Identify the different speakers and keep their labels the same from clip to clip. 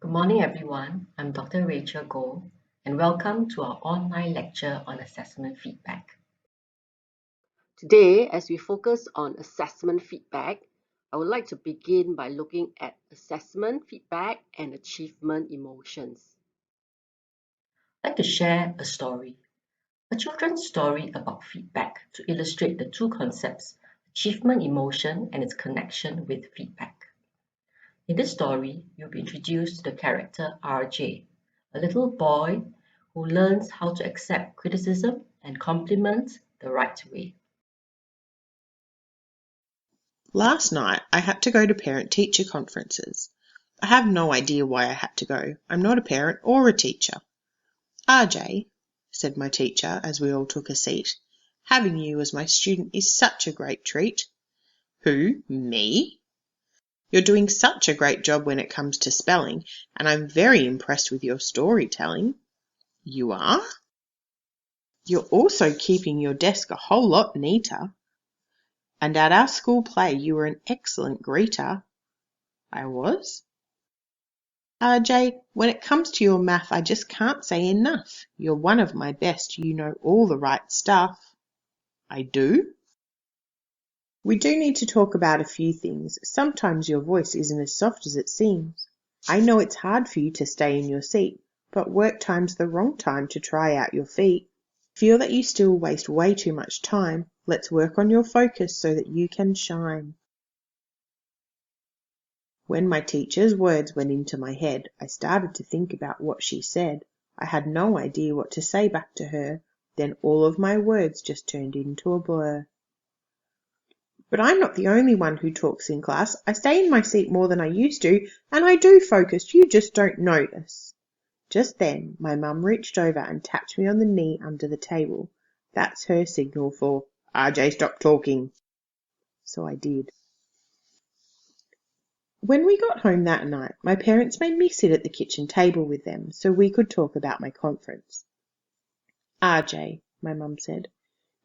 Speaker 1: Good morning, everyone. I'm Dr. Rachel Goh, and welcome to our online lecture on assessment feedback. Today, as we focus on assessment feedback, I would like to begin by looking at assessment feedback and achievement emotions. I'd like to share a story, a children's story about feedback to illustrate the two concepts, achievement emotion and its connection with feedback. In this story, you'll be introduced to the character RJ, a little boy who learns how to accept criticism and compliments the right way.
Speaker 2: Last night, I had to go to parent-teacher conferences. I have no idea why I had to go. I'm not a parent or a teacher. RJ, said my teacher as we all took a seat, having you as my student is such a great treat. Who? Me? You're doing such a great job when it comes to spelling, and I'm very impressed with your storytelling. You are? You're also keeping your desk a whole lot neater. And at our school play you were an excellent greeter. I was? RJ, when it comes to your math, I just can't say enough. You're one of my best. You know all the right stuff. I do? We do need to talk about a few things. Sometimes your voice isn't as soft as it seems. I know it's hard for you to stay in your seat, but work time's the wrong time to try out your feet. Feel that you still waste way too much time. Let's work on your focus so that you can shine. When my teacher's words went into my head, I started to think about what she said. I had no idea what to say back to her. Then all of my words just turned into a blur. But I'm not the only one who talks in class. I stay in my seat more than I used to, and I do focus. You just don't notice. Just then, my mum reached over and tapped me on the knee under the table. That's her signal for, RJ, stop talking. So I did. When we got home that night, my parents made me sit at the kitchen table with them so we could talk about my conference. RJ, my mum said,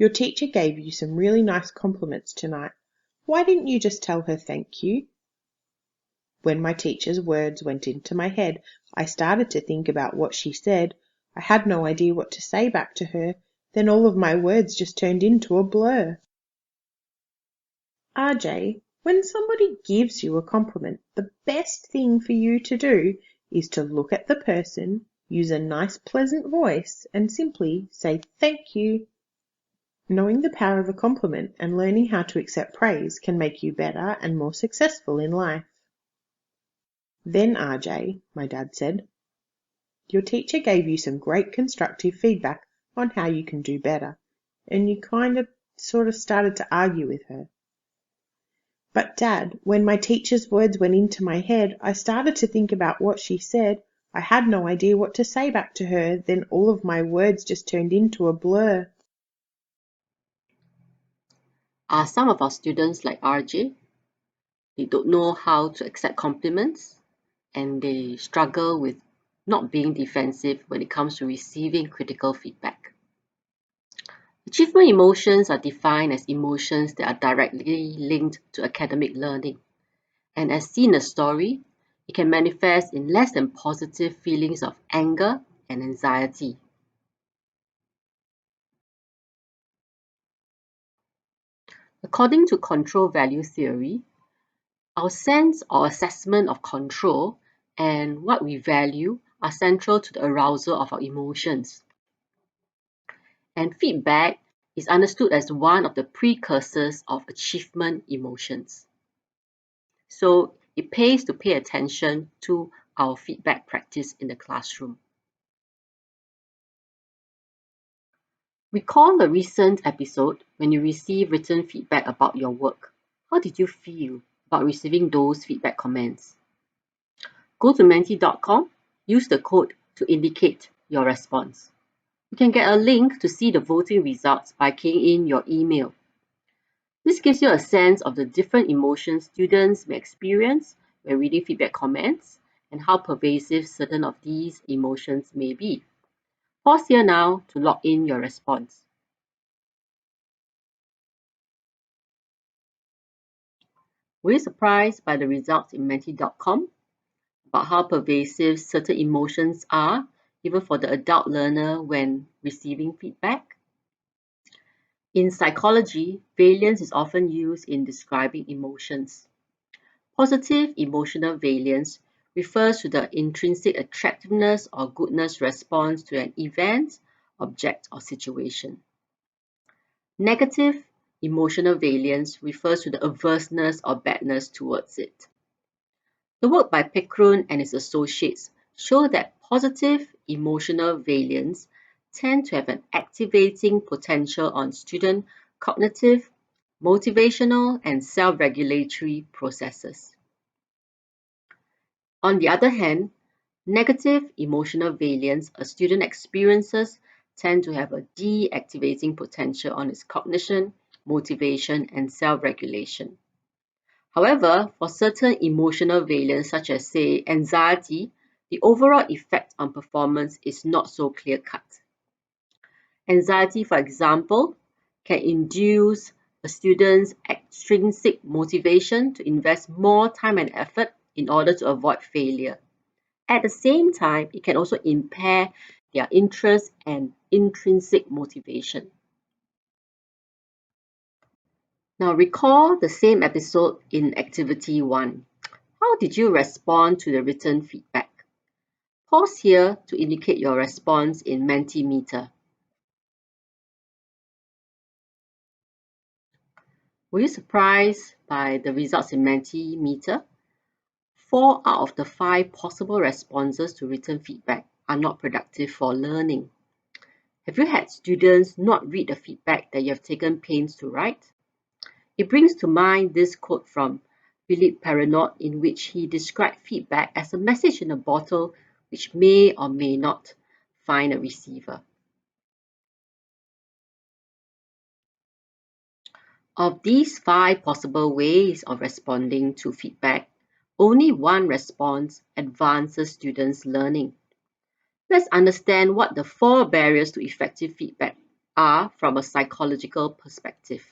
Speaker 2: your teacher gave you some really nice compliments tonight. Why didn't you just tell her thank you? When my teacher's words went into my head, I started to think about what she said. I had no idea what to say back to her. Then all of my words just turned into a blur. RJ, when somebody gives you a compliment, the best thing for you to do is to look at the person, use a nice pleasant voice, and simply say thank you. Knowing the power of a compliment and learning how to accept praise can make you better and more successful in life. Then, RJ, my dad said, your teacher gave you some great constructive feedback on how you can do better, and you sort of started to argue with her. But Dad, when my teacher's words went into my head, I started to think about what she said. I had no idea what to say back to her. Then all of my words just turned into a blur.
Speaker 1: Are some of our students like RJ? They don't know how to accept compliments and they struggle with not being defensive when it comes to receiving critical feedback. Achievement emotions are defined as emotions that are directly linked to academic learning. And as seen in the story, it can manifest in less than positive feelings of anger and anxiety. According to control value theory, our sense or assessment of control and what we value are central to the arousal of our emotions. And feedback is understood as one of the precursors of achievement emotions. So it pays to pay attention to our feedback practice in the classroom. Recall the recent episode when you received written feedback about your work. How did you feel about receiving those feedback comments? Go to menti.com, use the code to indicate your response. You can get a link to see the voting results by keying in your email. This gives you a sense of the different emotions students may experience when reading feedback comments and how pervasive certain of these emotions may be. Pause here now to log in your response. Were you surprised by the results in menti.com? about how pervasive certain emotions are, even for the adult learner when receiving feedback? In psychology, valence is often used in describing emotions. Positive emotional valence refers to the intrinsic attractiveness or goodness response to an event, object, or situation. Negative emotional valence refers to the averseness or badness towards it. The work by Pickrun and his associates show that positive emotional valence tend to have an activating potential on student cognitive, motivational, and self-regulatory processes. On the other hand, negative emotional valence a student experiences tend to have a deactivating potential on its cognition, motivation, and self-regulation. However, for certain emotional valence, such as, say, anxiety, the overall effect on performance is not so clear-cut. Anxiety, for example, can induce a student's extrinsic motivation to invest more time and effort in order to avoid failure. At the same time, it can also impair their interest and intrinsic motivation. Now recall the same episode in Activity 1. How did you respond to the written feedback? Pause here to indicate your response in Mentimeter. Were you surprised by the results in Mentimeter? 4 out of the 5 possible responses to written feedback are not productive for learning. Have you had students not read the feedback that you have taken pains to write? It brings to mind this quote from Philippe Perrenot, in which he described feedback as a message in a bottle which may or may not find a receiver. Of these 5 possible ways of responding to feedback, only one response advances students' learning. Let's understand what the 4 barriers to effective feedback are from a psychological perspective.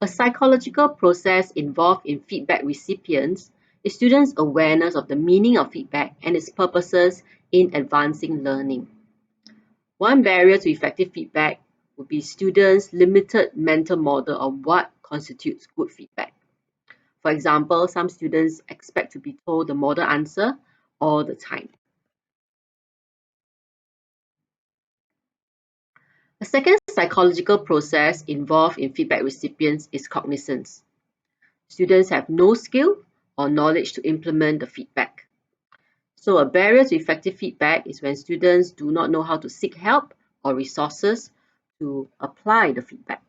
Speaker 1: A psychological process involved in feedback recipients is students' awareness of the meaning of feedback and its purposes in advancing learning. One barrier to effective feedback would be students' limited mental model of what constitutes good feedback. For example, some students expect to be told the model answer all the time. A second psychological process involved in feedback recipients is cognizance. Students have no skill or knowledge to implement the feedback. So a barrier to effective feedback is when students do not know how to seek help or resources to apply the feedback.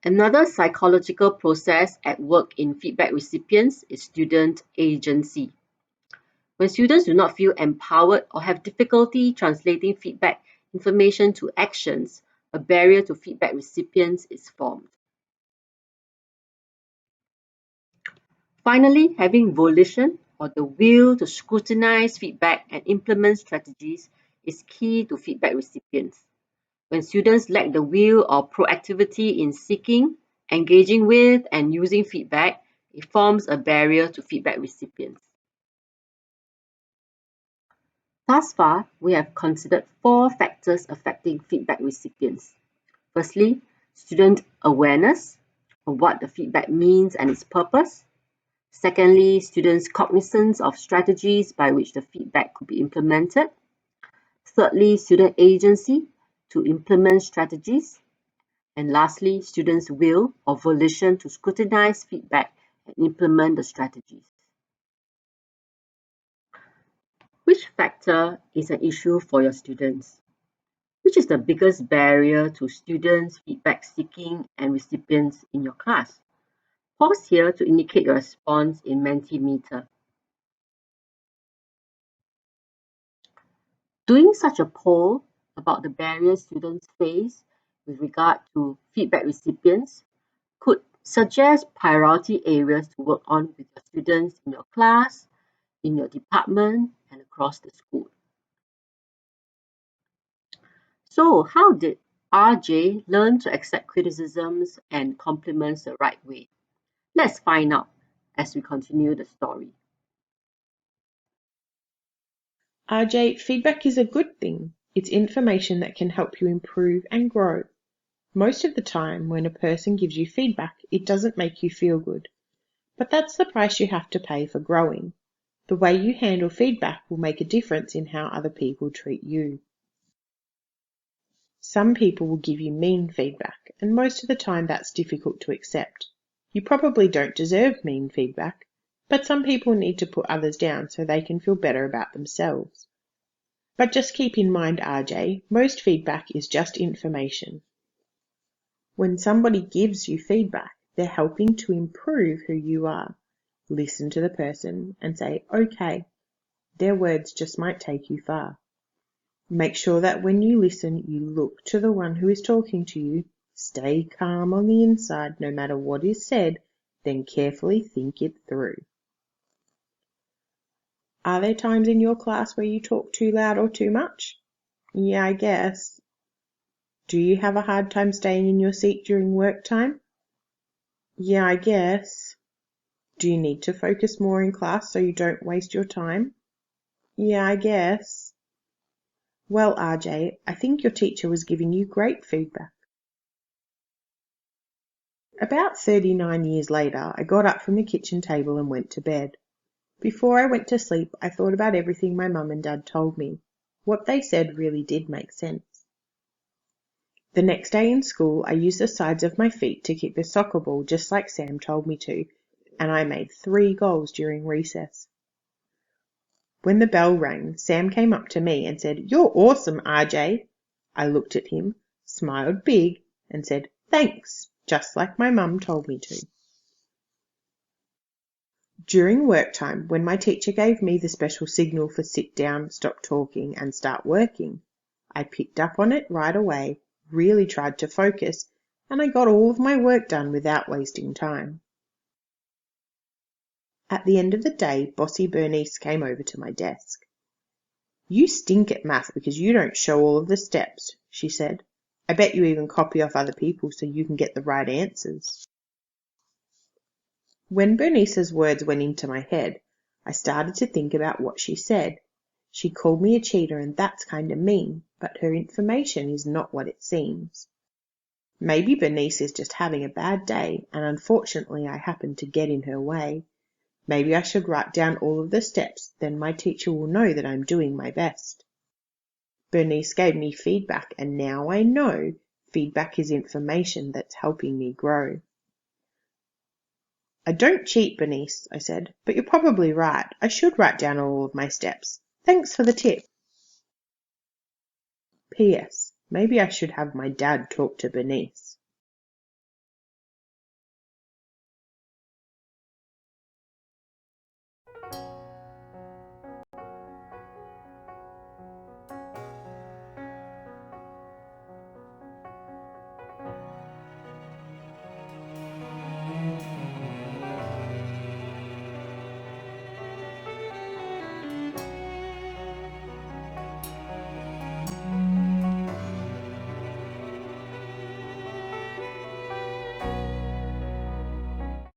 Speaker 1: Another psychological process at work in feedback recipients is student agency. When students do not feel empowered or have difficulty translating feedback information to actions, a barrier to feedback recipients is formed. Finally, having volition or the will to scrutinize feedback and implement strategies is key to feedback recipients. When students lack the will or proactivity in seeking, engaging with, and using feedback, it forms a barrier to feedback recipients. Thus far, we have considered 4 factors affecting feedback recipients. Firstly, student awareness of what the feedback means and its purpose. Secondly, students' cognizance of strategies by which the feedback could be implemented. Thirdly, student agency to implement strategies. And lastly, students' will or volition to scrutinize feedback and implement the strategies. Which factor is an issue for your students? Which is the biggest barrier to students' feedback seeking and recipients in your class? Pause here to indicate your response in Mentimeter. Doing such a poll about the barriers students face with regard to feedback recipients could suggest priority areas to work on with your students in your class, in your department, and across the school. So, how did RJ learned to accept criticisms and compliments the right way. Let's find out as we continue the story.
Speaker 2: RJ, feedback is a good thing. It's information that can help you improve and grow. Most of the time, when a person gives you feedback, it doesn't make you feel good. But that's the price you have to pay for growing. The way you handle feedback will make a difference in how other people treat you. Some people will give you mean feedback, and most of the time that's difficult to accept. You probably don't deserve mean feedback, but some people need to put others down so they can feel better about themselves. But just keep in mind, RJ, most feedback is just information. When somebody gives you feedback, they're helping to improve who you are. Listen to the person and say, okay. Their words just might take you far. Make sure that when you listen, you look to the one who is talking to you, stay calm on the inside no matter what is said, then carefully think it through. Are there times in your class where you talk too loud or too much? Yeah, I guess. Do you have a hard time staying in your seat during work time? Yeah, I guess. Do you need to focus more in class so you don't waste your time? Yeah, I guess. Well, RJ, I think your teacher was giving you great feedback. About 39 years later, I got up from the kitchen table and went to bed. Before I went to sleep, I thought about everything my mum and dad told me. What they said really did make sense. The next day in school, I used the sides of my feet to kick the soccer ball just like Sam told me to, and I made 3 goals during recess. When the bell rang, Sam came up to me and said, "You're awesome, RJ." I looked at him, smiled big, and said, "Thanks," just like my mum told me to. During work time, when my teacher gave me the special signal for sit down, stop talking, and start working, I picked up on it right away, really tried to focus, and I got all of my work done without wasting time. At the end of the day, Bossy Bernice came over to my desk. "You stink at math because you don't show all of the steps," she said. "I bet you even copy off other people so you can get the right answers." When Bernice's words went into my head, I started to think about what she said. She called me a cheater and that's kinda mean, but her information is not what it seems. Maybe Bernice is just having a bad day and unfortunately I happened to get in her way. Maybe I should write down all of the steps, then my teacher will know that I'm doing my best. Bernice gave me feedback and now I know feedback is information that's helping me grow. "I don't cheat, Bernice," I said, "but you're probably right. I should write down all of my steps. Thanks for the tip." P.S. Maybe I should have my dad talk to Bernice.